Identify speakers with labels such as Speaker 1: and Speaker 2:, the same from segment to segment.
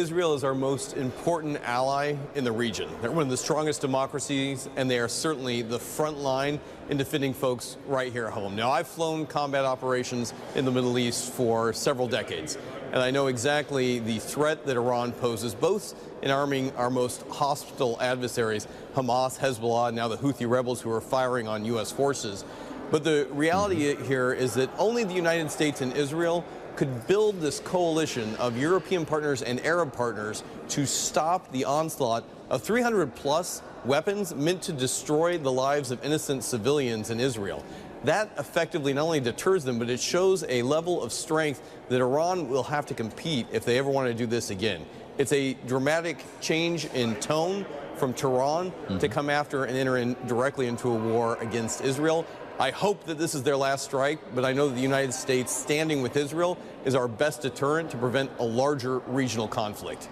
Speaker 1: Israel is our most important ally in the region. They're one of the strongest democracies, and they are certainly the front line in defending folks right here at home. Now, I've flown combat operations in the Middle East for several decades, and I know exactly the threat that Iran poses, both in arming our most hostile adversaries, Hamas, Hezbollah, and now the Houthi rebels who are firing on U.S. forces. But the reality here is that only the United States and Israel could build this coalition of European partners and Arab partners to stop the onslaught of 300-plus weapons meant to destroy the lives of innocent civilians in Israel. That effectively not only deters them, but it shows a level of strength that Iran will have to compete if they ever want to do this again. It's a dramatic change in tone from Tehran to come after and enter in directly into a war against Israel. I hope that this is their last strike, but I know that the United States standing with Israel is our best deterrent to prevent a larger regional conflict.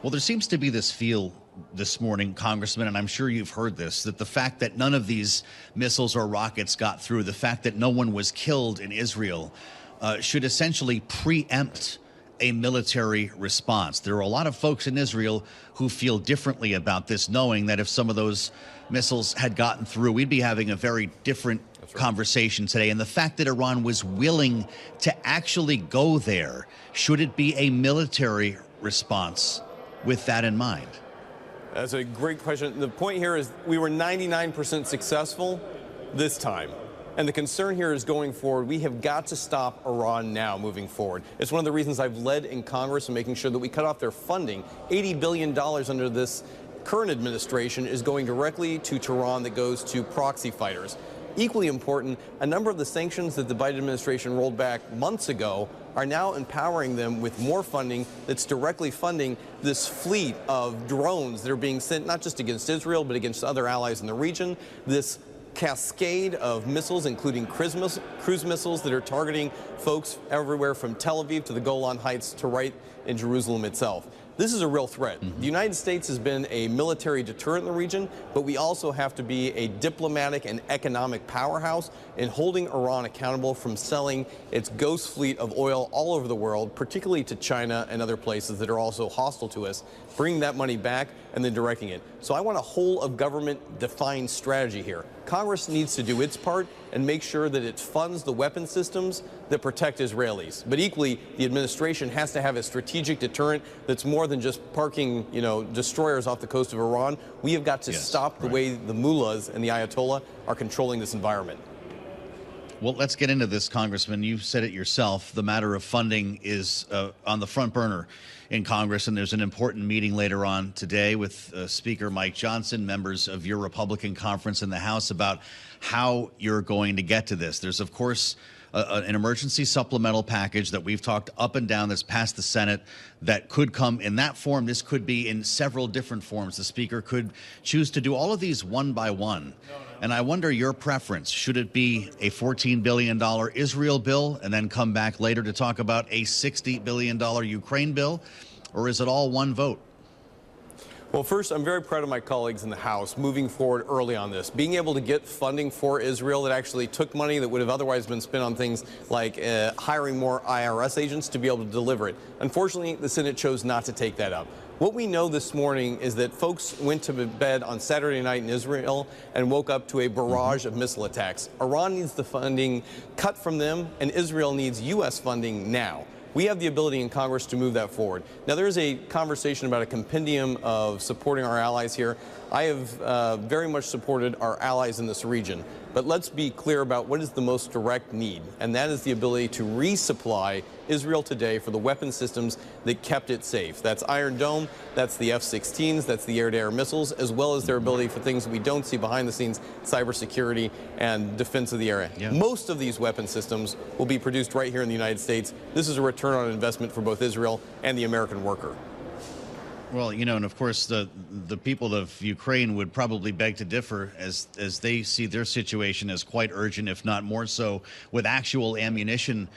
Speaker 2: Well, there seems to be this feel this morning, Congressman, and I'm sure you've heard this, that the fact that none of these missiles or rockets got through, the fact that no one was killed in Israel, should essentially preempt a military response. There are a lot of folks in Israel who feel differently about this, knowing that if some of those missiles had gotten through, we'd be having a very different conversation today. And the fact that Iran was willing to actually go there, should it be a military response with that in mind?
Speaker 1: That's a great question. The point here is we were 99% successful this time. And the concern here is going forward, we have got to stop Iran now moving forward. It's one of the reasons I've led in Congress in making sure that we cut off their funding. $80 billion under this current administration is going directly to Tehran that goes to proxy fighters. Equally important, a number of the sanctions that the Biden administration rolled back months ago are now empowering them with more funding that's directly funding this fleet of drones that are being sent not just against Israel, but against other allies in the region. This cascade of missiles, including cruise missiles that are targeting folks everywhere from Tel Aviv to the Golan Heights to right in Jerusalem itself. This is a real threat. The United States has been a military deterrent in the region, but we also have to be a diplomatic and economic powerhouse in holding Iran accountable from selling its ghost fleet of oil all over the world, particularly to China and other places that are also hostile to us, bringing that money back and then directing it. So I want a whole of government defined strategy here. Congress needs to do its part and make sure that it funds the weapon systems that protect Israelis. But equally, the administration has to have a strategic deterrent that's more than just parking, destroyers off the coast of Iran. We have got to stop the way the mullahs and the Ayatollah are controlling this environment.
Speaker 2: Well, let's get into this, Congressman. You said it yourself. The matter of funding is on the front burner in Congress, and there's an important meeting later on today with Speaker Mike Johnson, members of your Republican conference in the House, about how you're going to get to this. There's, of course, an emergency supplemental package that we've talked up and down that's passed the Senate that could come in that form. This could be in several different forms. The Speaker could choose to do all of these one by one. And I wonder your preference. Should it be a $14 billion Israel bill and then come back later to talk about a $60 billion Ukraine bill? Or is it all one vote?
Speaker 1: Well, first, I'm very proud of my colleagues in the House moving forward early on this, being able to get funding for Israel that actually took money that would have otherwise been spent on things like hiring more IRS agents to be able to deliver it. Unfortunately, the Senate chose not to take that up. What we know this morning is that folks went to bed on Saturday night in Israel and woke up to a barrage of missile attacks. Iran needs the funding cut from them, and Israel needs U.S. funding now. We have the ability in Congress to move that forward. Now, there is a conversation about a compendium of supporting our allies here. I have very much supported our allies in this region. But let's be clear about what is the most direct need, and that is the ability to resupply Israel today for the weapon systems that kept it safe. That's Iron Dome, that's the F-16s, that's the air-to-air missiles, as well as their ability for things that we don't see behind the scenes, cybersecurity and defense of the area. Most of these weapon systems will be produced right here in the United States. This is a return on investment for both Israel and the American worker.
Speaker 2: Well, and of course, the people of Ukraine would probably beg to differ as they see their situation as quite urgent, if not more so, with actual ammunition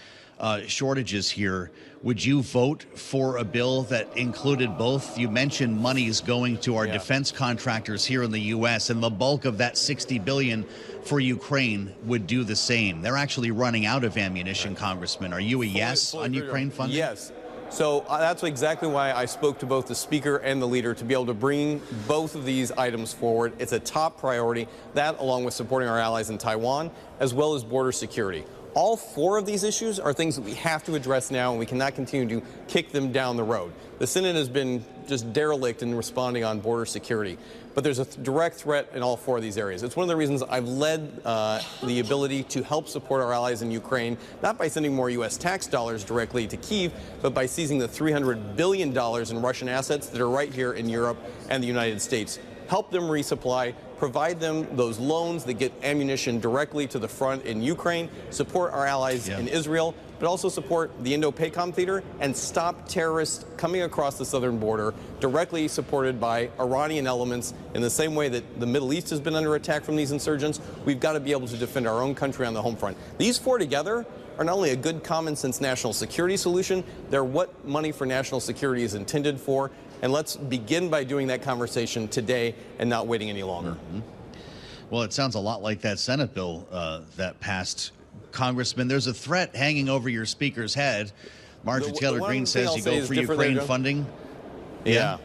Speaker 2: shortages here. Would you vote for a bill that included both? You mentioned monies going to our defense contractors here in the U.S., and the bulk of that $60 billion for Ukraine would do the same. They're actually running out of ammunition, Congressman. Are you a yes on Ukraine funding?
Speaker 1: Yes. So that's exactly why I spoke to both the speaker and the leader to be able to bring both of these items forward. It's a top priority, that along with supporting our allies in Taiwan, as well as border security. All four of these issues are things that we have to address now, and we cannot continue to kick them down the road. The Senate has been just derelict in responding on border security, but there's a direct threat in all four of these areas. It's one of the reasons I've led the ability to help support our allies in Ukraine, not by sending more U.S. tax dollars directly to Kyiv, but by seizing the $300 billion in Russian assets that are right here in Europe and the United States. Help them resupply, provide them those loans that get ammunition directly to the front in Ukraine, support our allies in Israel, but also support the Indo-PACOM theater and stop terrorists coming across the southern border, directly supported by Iranian elements. In the same way that the Middle East has been under attack from these insurgents, we've got to be able to defend our own country on the home front. These four together are not only a good common sense national security solution, they're what money for national security is intended for. And let's begin by doing that conversation today and not waiting any longer.
Speaker 2: Mm-hmm. Well, it sounds a lot like that Senate bill that passed. Congressman, there's a threat hanging over your speaker's head. Marjorie Taylor Greene says you go for Ukraine funding.
Speaker 1: Yeah.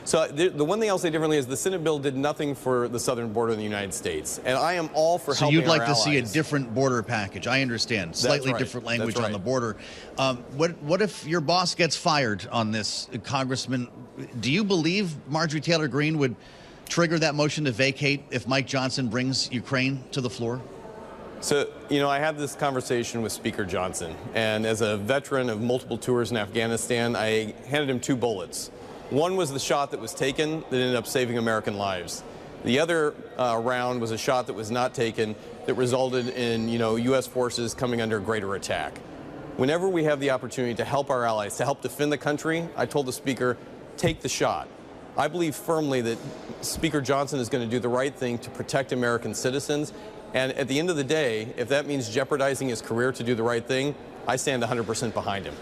Speaker 1: So the one thing I'll say differently is the Senate bill did nothing for the southern border of the United States. And I am all for helping our allies.
Speaker 2: So you'd like to see a different border package. I understand. Slightly different language on the border. What if your boss gets fired on this, Congressman? Do you believe Marjorie Taylor Greene would trigger that motion to vacate if Mike Johnson brings Ukraine to the floor?
Speaker 1: So, you know, I had this conversation with Speaker Johnson. And as a veteran of multiple tours in Afghanistan, I handed him two bullets. One was the shot that was taken that ended up saving American lives. The other round was a shot that was not taken that resulted in, U.S. forces coming under greater attack. Whenever we have the opportunity to help our allies, to help defend the country, I told the Speaker, take the shot. I believe firmly that Speaker Johnson is going to do the right thing to protect American citizens. And at the end of the day, if that means jeopardizing his career to do the right thing, I stand 100% behind him.